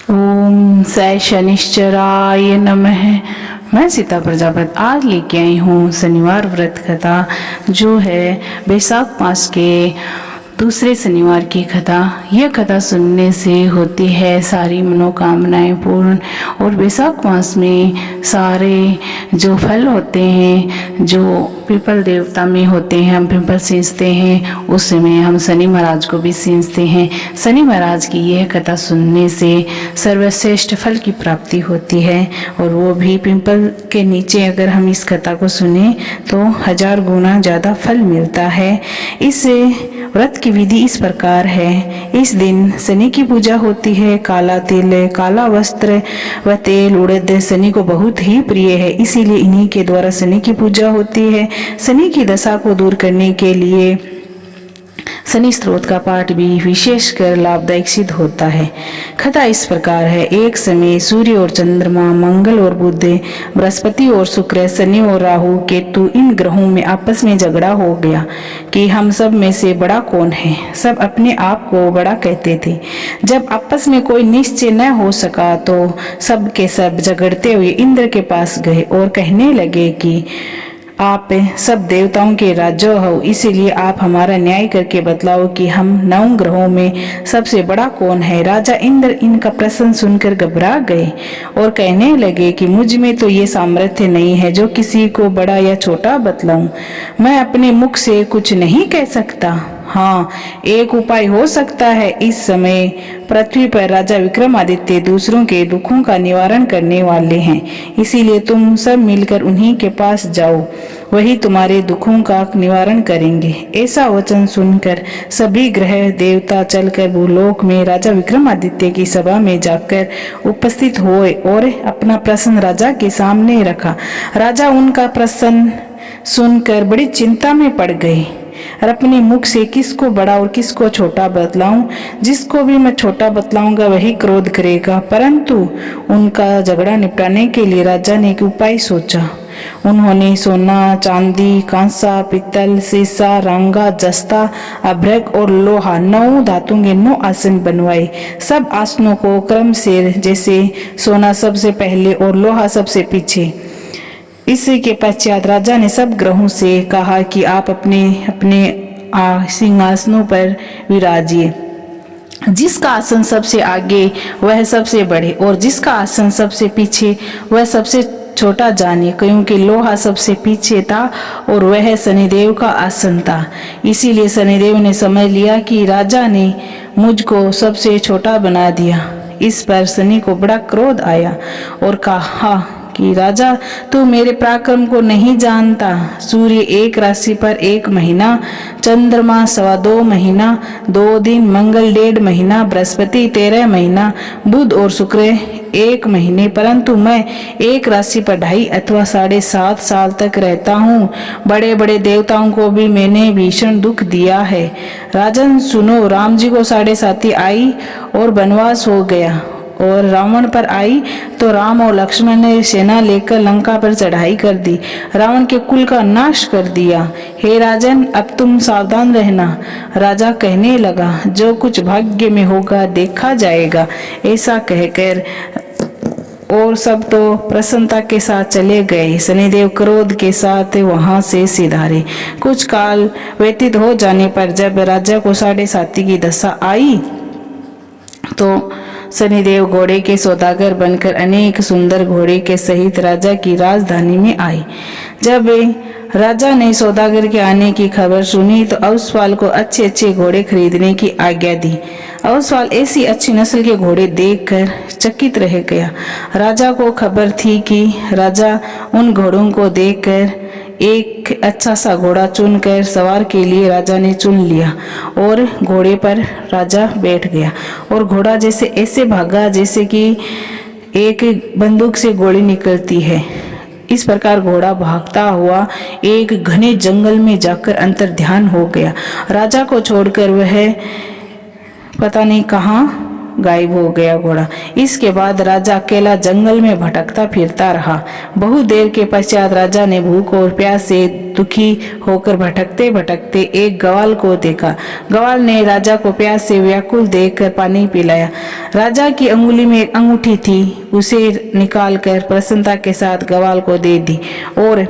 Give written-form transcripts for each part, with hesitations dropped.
ओम सै शनिश्चराय नमः। मैं सीता प्रजापति आज लेके आई हूँ शनिवार व्रत कथा, जो है बैसाख मास के दूसरे शनिवार की कथा। यह कथा सुनने से होती है सारी मनोकामनाएं पूर्ण। और बैसाख मास में सारे जो फल होते हैं, जो पीपल देवता में होते हैं, हम पीपल सींचते हैं, उस समय हम शनि महाराज को भी सींचते हैं। शनि महाराज की यह कथा सुनने से सर्वश्रेष्ठ फल की प्राप्ति होती है, और वो भी पीपल के नीचे अगर हम इस कथा को सुने तो 1000 गुना ज़्यादा फल मिलता है। इस व्रत की विधि इस प्रकार है। इस दिन शनि की पूजा होती है। काला तिल, काला वस्त्र व तेल उड़द शनि को बहुत ही प्रिय है, इसीलिए इन्हीं के द्वारा शनि की पूजा होती है। शनि की दशा को दूर करने के लिए शनि स्त्रोत का पाठ भी विशेषकर लाभदायक सिद्ध होता है। कथा इस प्रकार है। एक समय सूर्य और चंद्रमा, मंगल और बुध, बृहस्पति और शुक्र, शनि और राहु, केतु, इन ग्रहों में आपस में झगड़ा हो गया कि हम सब में से बड़ा कौन है। सब अपने आप को बड़ा कहते थे। जब आपस में कोई निश्चय न हो सका तो सब के सब झगड़ते हुए इंद्र के पास गए और कहने लगे कि आप सब देवताओं के राजा हो, इसीलिए आप हमारा न्याय करके बतलाओ कि हम 9 ग्रहों में सबसे बड़ा कौन है। राजा इंद्र इनका प्रश्न सुनकर घबरा गए और कहने लगे कि मुझ में तो ये सामर्थ्य नहीं है जो किसी को बड़ा या छोटा बतलाऊं। मैं अपने मुख से कुछ नहीं कह सकता। हाँ, एक उपाय हो सकता है। इस समय पृथ्वी पर राजा विक्रमादित्य दूसरों के दुखों का निवारण करने वाले हैं, इसीलिए तुम सब मिलकर उन्हीं के पास जाओ, वही तुम्हारे दुखों का निवारण करेंगे। ऐसा वचन सुनकर सभी ग्रह देवता चलकर भूलोक में राजा विक्रमादित्य की सभा में जाकर उपस्थित हुए और अपना प्रश्न राजा के सामने रखा। राजा उनका प्रश्न सुनकर बड़ी चिंता में पड़ गए और अपने मुख से किसको बड़ा और किसको छोटा बतलाऊं। जिसको भी मैं छोटा बतलाऊंगा वही क्रोध करेगा। परंतु उनका झगड़ा निपटाने के लिए राजा ने एक उपाय सोचा। उन्होंने सोना, चांदी, कांसा, पित्तल, सीसा, रंगा, जस्ता, अभ्रक और लोहा 9 धातुओं के 9 आसन बनवाए। सब आसनों को क्रम से, जैसे सोना सबसे पहले और लोहा सबसे पीछे। इसी के पश्चात राजा ने सब ग्रहों से कहा कि आप अपने अपने सिंहासनों पर विराजिए। जिसका आसन सबसे आगे वह सबसे बड़े, और जिसका आसन सबसे पीछे वह सबसे छोटा जाने, क्योंकि लोहा सबसे पीछे था और वह शनिदेव का आसन था। इसीलिए शनिदेव ने समझ लिया कि राजा ने मुझको सबसे छोटा बना दिया। इस पर शनि को बड़ा क्रोध आया और कहा कि राजा, तू मेरे पराक्रम को नहीं जानता। सूर्य 1 राशि पर 1 महीना, चंद्रमा 2.25 महीना, 2 दिन, मंगल 1.5 महीना, बृहस्पति 13 महीना, बुध और शुक्र 1 महीने, परंतु मैं 1 राशि पर 2.5 अथवा 7.5 साल तक रहता हूँ। बड़े बड़े देवताओं को भी मैंने भीषण दुख दिया है। राजन सुनो, राम जी को 7.5 आई और वनवास हो गया, और रावण पर आई तो राम और लक्ष्मण ने सेना लेकर लंका पर चढ़ाई कर दी, रावण के कुल का नाश कर दिया। हे राजन, अब तुम सावधान रहना। राजा कहने लगा, जो कुछ भाग्य में होगा देखा जाएगा। ऐसा कहकर और सब तो प्रसन्नता के साथ चले गए। शनिदेव क्रोध के साथ वहां से सिधारे। कुछ काल व्यतीत हो जाने पर जब राजा को 7.5 की दशा आई तो शनिदेव घोड़े के सौदागर बनकर अनेक सुंदर घोड़े के सहित राजा की राजधानी में आए। जब राजा ने सौदागर के आने की खबर सुनी तो औसवाल को अच्छे अच्छे घोड़े खरीदने की आज्ञा दी। औसवाल ऐसी अच्छी नस्ल के घोड़े देखकर चकित रह गया। राजा को खबर थी कि राजा उन घोड़ों को देखकर एक अच्छा सा घोड़ा चुनकर सवार के लिए राजा ने चुन लिया और घोड़े पर राजा बैठ गया। और घोड़ा जैसे ऐसे भागा जैसे कि एक बंदूक से गोली निकलती है। इस प्रकार घोड़ा भागता हुआ एक घने जंगल में जाकर अंतर्ध्यान हो गया। राजा को छोड़कर वह पता नहीं कहाँ गायब हो गया घोड़ा। इसके बाद राजा अकेला जंगल में भटकता फिरता रहा। बहुत देर के पश्चात राजा ने भूख और प्यास से दुखी होकर भटकते भटकते एक ग्वाल को देखा। ग्वाल ने राजा को प्यास से व्याकुल देखकर पानी पिलाया। राजा की अंगुली में एक अंगूठी थी, उसे निकालकर प्रसन्नता के साथ ग्वाल को दे दी और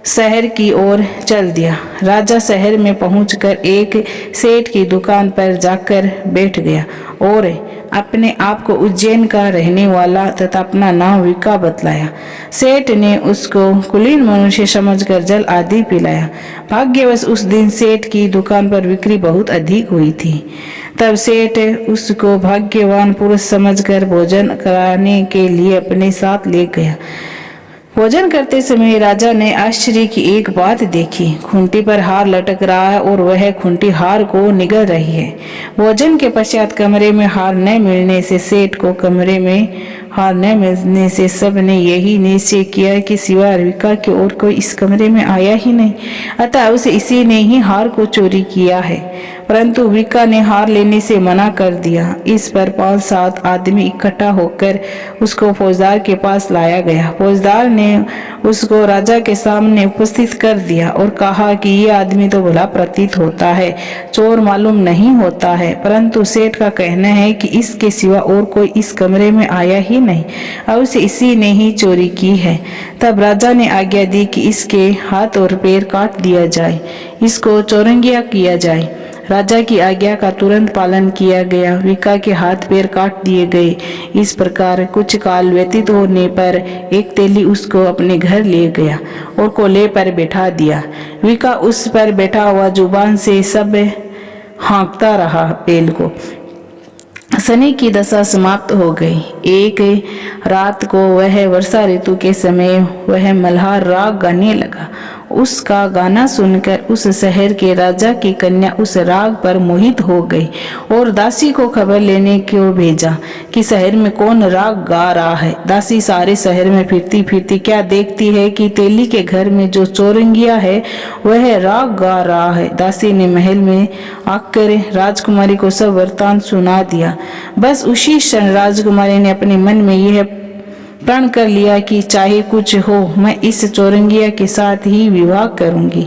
शहर की ओर चल दिया। राजा शहर में पहुंचकर एक सेठ की दुकान पर जाकर बैठ गया और अपने आप को उज्जैन का रहने वाला तथा अपना नाम विका बतलाया। सेठ ने उसको कुलीन मनुष्य समझकर जल आदि पिलाया। भाग्यवश उस दिन सेठ की दुकान पर बिक्री बहुत अधिक हुई थी। तब सेठ उसको भाग्यवान पुरुष समझकर भोजन कराने के लिए अपने साथ ले गया। भोजन करते समय राजा ने आश्चर्य की एक बात देखी। खूंटी पर हार लटक रहा है और वह खूंटी हार को निगल रही है। भोजन के पश्चात कमरे में हार न मिलने से सेठ को कमरे में हार न मिलने से सब ने यही निश्चय किया कि सिवाय विका के और कोई इस कमरे में आया ही नहीं, अतः उसे इसी ने ही हार को चोरी किया है। परंतु विका ने हार लेने से मना कर दिया। इस पर 5-7 आदमी इकट्ठा होकर उसको फौजदार के पास लाया गया। फौजदार ने उसको राजा के सामने उपस्थित कर दिया और कहा कि ये आदमी तो भला प्रतीत होता है, चोर मालूम नहीं होता है, परंतु सेठ का कहना है कि इसके सिवा और कोई इस कमरे में आया ही नहीं और उसे इसी ने ही चोरी की है। तब राजा ने आज्ञा दी कि इसके हाथ और पैर काट दिया जाए, इसको चौरंगिया किया जाए। राजा की आज्ञा का तुरंत पालन किया गया। विका के हाथ पैर काट दिए गए। इस प्रकार कुछ काल व्यतीत होने पर एक तेली उसको अपने घर ले गया और कोले पर बैठा दिया। विका उस पर बैठा हुआ जुबान से सब हाँकता रहा। बेल को शनि की दशा समाप्त हो गई। एक रात को वह वर्षा ऋतु के समय वह मल्हार राग गाने लगा। उसका गाना सुनकर उस शहर के राजा की कन्या उस राग पर मोहित हो गई और दासी को खबर लेने को भेजा कि शहर में कौन राग गा रहा है। दासी सारे शहर में फिरती फिरती क्या देखती है कि तेली के घर में जो चौरंगिया है वह राग गा रहा है। दासी ने महल में आकर राजकुमारी को सब वृत्तांत सुना दिया। बस उसी क्षण राजकुमारी ने अपने मन में यह प्रण कर लिया कि चाहे कुछ हो मैं इस चौरंगिया के साथ ही विवाह करूंगी।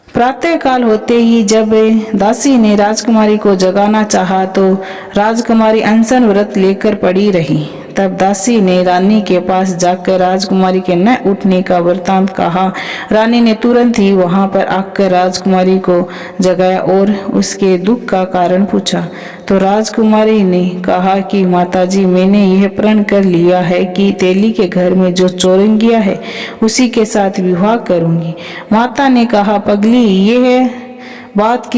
प्रातः काल होते ही जब दासी ने राजकुमारी को जगाना चाहा तो राजकुमारी अनशन व्रत लेकर पड़ी रही। तब दासी ने रानी के पास जाकर राजकुमारी के न उठने का वृत्तांत कहा। रानी ने तुरंत ही वहां पर आकर राजकुमारी को जगाया और उसके दुख का कारण पूछा। तो राजकुमारी ने कहा कि माताजी, मैंने यह प्रण कर लिया है कि तेली के घर में जो चौरंगिया है उसी के साथ विवाह करूंगी। माता ने कहा, पगली, यह बात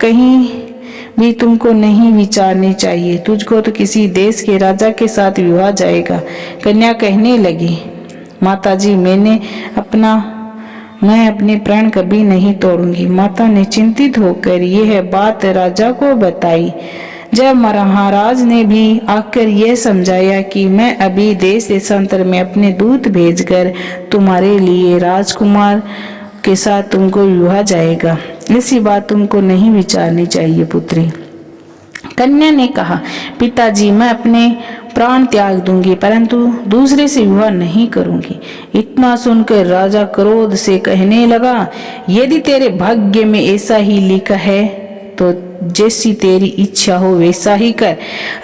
कहीं भी तुमको नहीं विचारनी चाहिए। तुझको तो किसी देश के राजा के साथ विवाह जाएगा। कन्या कहने लगी, माताजी, मैं अपने प्राण कभी नहीं तोड़ूंगी। माता ने चिंतित होकर यह बात राजा को बताई। जब महाराज ने भी आकर यह समझाया कि मैं अभी देश देशांतर में अपने दूत भेजकर तुम्हारे लिए राजकुमार के साथ तुमको विवाह जाएगा, ऐसी बात तुमको नहीं विचारनी चाहिए पुत्री। कन्या ने कहा, पिताजी, मैं अपने प्राण त्याग दूंगी परंतु दूसरे से विवाह नहीं करूंगी। इतना सुनकर राजा क्रोध से कहने लगा, यदि तेरे भाग्य में ऐसा ही लिखा है तो जैसी तेरी इच्छा हो वैसा ही कर।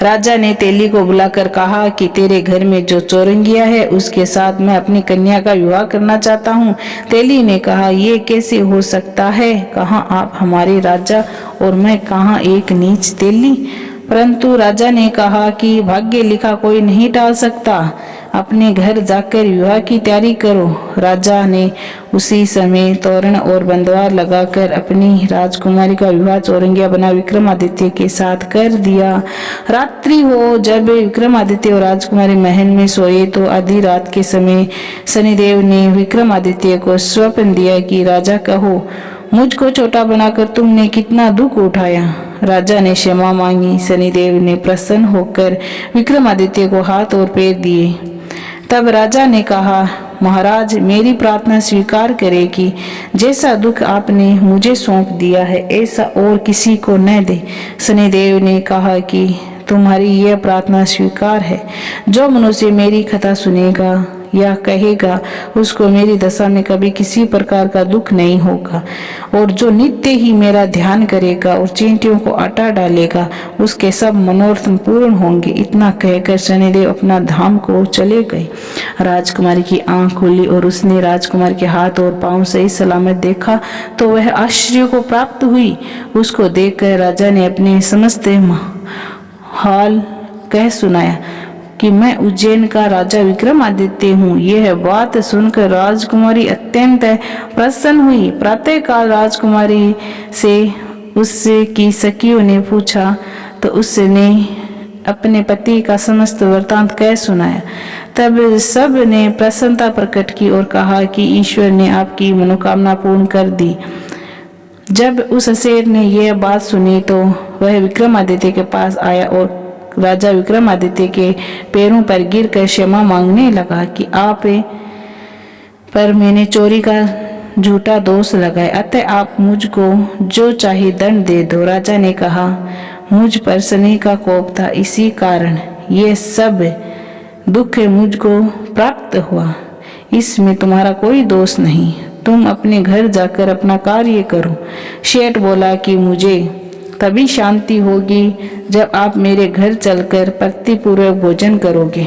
राजा ने तेली को बुलाकर कहा कि तेरे घर में जो चौरंगिया है उसके साथ मैं अपनी कन्या का विवाह करना चाहता हूँ। तेली ने कहा, ये कैसे हो सकता है? कहाँ आप हमारे राजा और मैं कहाँ एक नीच तेली। परंतु राजा ने कहा कि भाग्य लिखा कोई नहीं टाल सकता, अपने घर जाकर विवाह की तैयारी करो। राजा ने उसी समय तोरण और बंदवार लगाकर अपनी राजकुमारी का विवाह चौरंगिया बना विक्रमादित्य के साथ कर दिया। रात्रि हो जब विक्रमादित्य और राजकुमारी महल में सोए तो आधी रात के समय शनिदेव ने विक्रमादित्य को स्वप्न दिया कि राजा कहो, मुझको छोटा बनाकर तुमने कितना दुख उठाया। राजा ने क्षमा मांगी। शनिदेव ने प्रसन्न होकर विक्रमादित्य को हाथ और पैर दिए। तब राजा ने कहा, महाराज मेरी प्रार्थना स्वीकार करें कि जैसा दुख आपने मुझे सौंप दिया है ऐसा और किसी को न दे। शनिदेव ने कहा कि तुम्हारी यह प्रार्थना स्वीकार है। जो मनुष्य मेरी कथा सुनेगा या कहेगा उसको मेरी दशा में कभी किसी प्रकार का दुख नहीं होगा, और जो नित्य ही मेरा ध्यान करेगा और चींटियों को आटा डालेगा उसके सब मनोरथ पूर्ण होंगे। इतना कहकर शनिदेव अपना धाम को चले गए। राजकुमारी की आंख खुली और उसने राजकुमार के हाथ और पांव सही सलामत देखा तो वह आश्चर्य को प्राप्त हुई। उसको देखकर राजा ने अपने समस्त हाल कह सुनाया कि मैं उज्जैन का राजा विक्रमादित्य हूँ। यह बात सुनकर राजकुमारी अत्यंत प्रसन्न हुई। प्रातःकाल राजकुमारी से उससे की सखियों ने पूछा तो उसने अपने पति का समस्त वृत्तांत कह सुनाया। तब सब ने प्रसन्नता प्रकट की और कहा कि ईश्वर ने आपकी मनोकामना पूर्ण कर दी। जब उस सेठ ने यह बात सुनी तो वह विक्रमादित्य के पास आया और राजा विक्रमादित्य के पैरों पर गिरकर क्षमा मांगने लगा कि आप पर मैंने चोरी का झूठा दोष लगाया, अतः आप मुझको जो चाहे दंड दे दो। राजा ने कहा मुझ पर शनि का कोप था, इसी कारण ये सब दुख मुझको प्राप्त हुआ। इसमें तुम्हारा कोई दोष नहीं। तुम अपने घर जाकर अपना कार्य करो। शेठ बोला कि मुझे तभी शांति होगी जब आप मेरे घर चलकर भक्तिपूर्वक भोजन करोगे।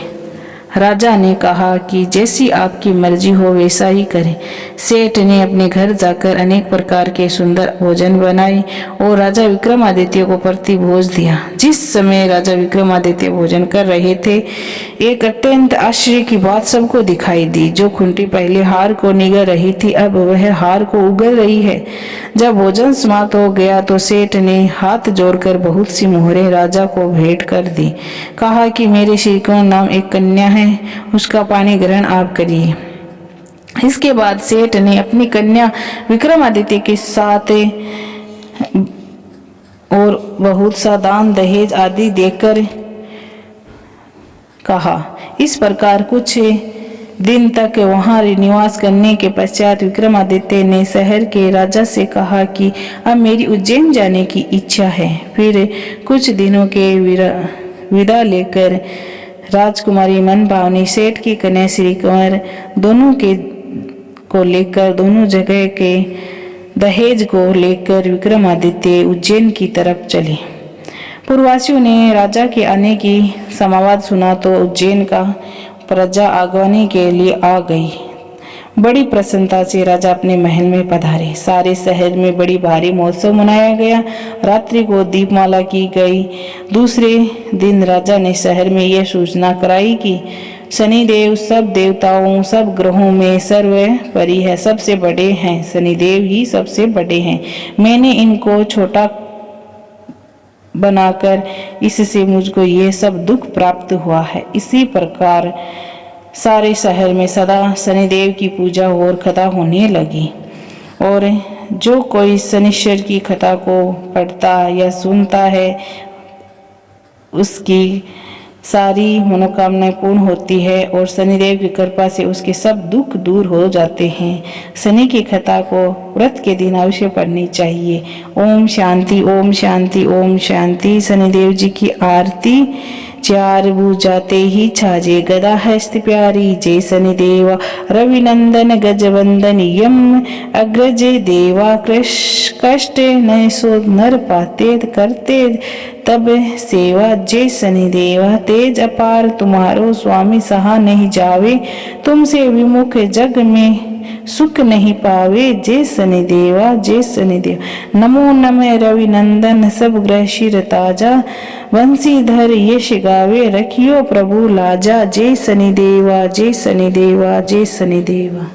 राजा ने कहा कि जैसी आपकी मर्जी हो वैसा ही करें। सेठ ने अपने घर जाकर अनेक प्रकार के सुंदर भोजन बनाए और राजा विक्रमादित्य को प्रतिभोज दिया। जिस समय राजा विक्रमादित्य भोजन कर रहे थे एक अत्यंत आश्चर्य की बात सबको दिखाई दी। जो खुंटी पहले हार को निगल रही थी अब वह हार को उगल रही है। जब भोजन समाप्त हो गया तो सेठ ने हाथ जोड़कर बहुत सी मोहरें राजा को भेंट कर दी। कहा कि मेरे श्रीकुमार नाम एक कन्या है, उसका पानी ग्रहण आप करिए। इसके बाद सेठ ने अपनी कन्या विक्रमादित्य के साथ और बहुत सा दान दहेज आदि देकर कहा। इस प्रकार कुछ दिन तक वहां निवास करने के पश्चात विक्रमादित्य ने शहर के राजा से कहा कि अब मेरी उज्जैन जाने की इच्छा है। फिर कुछ दिनों के विदा लेकर राजकुमारी मन भावनी सेठ की कन्या श्री कुंवर दोनों को लेकर दोनों जगह के दहेज को लेकर विक्रमादित्य उज्जैन की तरफ चले। पूर्ववासियों ने राजा के आने की समाचार सुना तो उज्जैन का प्रजा आगवानी के लिए आ गई। बड़ी प्रसन्नता से राजा अपने महल में पधारे। सारे शहर में बड़ी भारी महोत्सव मनाया गया। रात्रि को दीपमाला की गई। दूसरे दिन राजा ने शहर में यह सूचना कराई कि शनिदेव सब देवताओं सब ग्रहों में सर्वोपरि है, सबसे बड़े हैं। शनिदेव ही सबसे बड़े हैं। मैंने इनको छोटा बनाकर इससे मुझको ये सब दुख प्राप्त हुआ है। इसी प्रकार सारे शहर में सदा शनिदेव की पूजा और कथा होने लगी और जो कोई शनिश्चर की कथा को पढ़ता या सुनता है उसकी सारी मनोकामनाएं पूर्ण होती है और शनिदेव की कृपा से उसके सब दुख दूर हो जाते हैं। शनि की कथा को व्रत के दिन अवश्य पढ़नी चाहिए। ओम शांति, ओम शांति, ओम शांति। शनिदेव जी की आरती। चार भुजाते ही छाजे गदा हस्त प्यारी, जय शनिदेवा रविनंदन गजवंदन यम अग्रज देवा कष्ट न सो नर पाते करते तब सेवा, जय शनिदेवा तेज अपार तुम्हारो स्वामी सहा नहीं जावे, तुमसे विमुख जग में सुख नहीं पावे, जय शनिदेवा जय शनिदेव। नमो नमः रविनंदन सब ग्रह शिर ताजा, वंशीधर यश गावे रखियो प्रभु लाजा, जय शनिदेवा जय शनिदेवा जय शनिदेवा।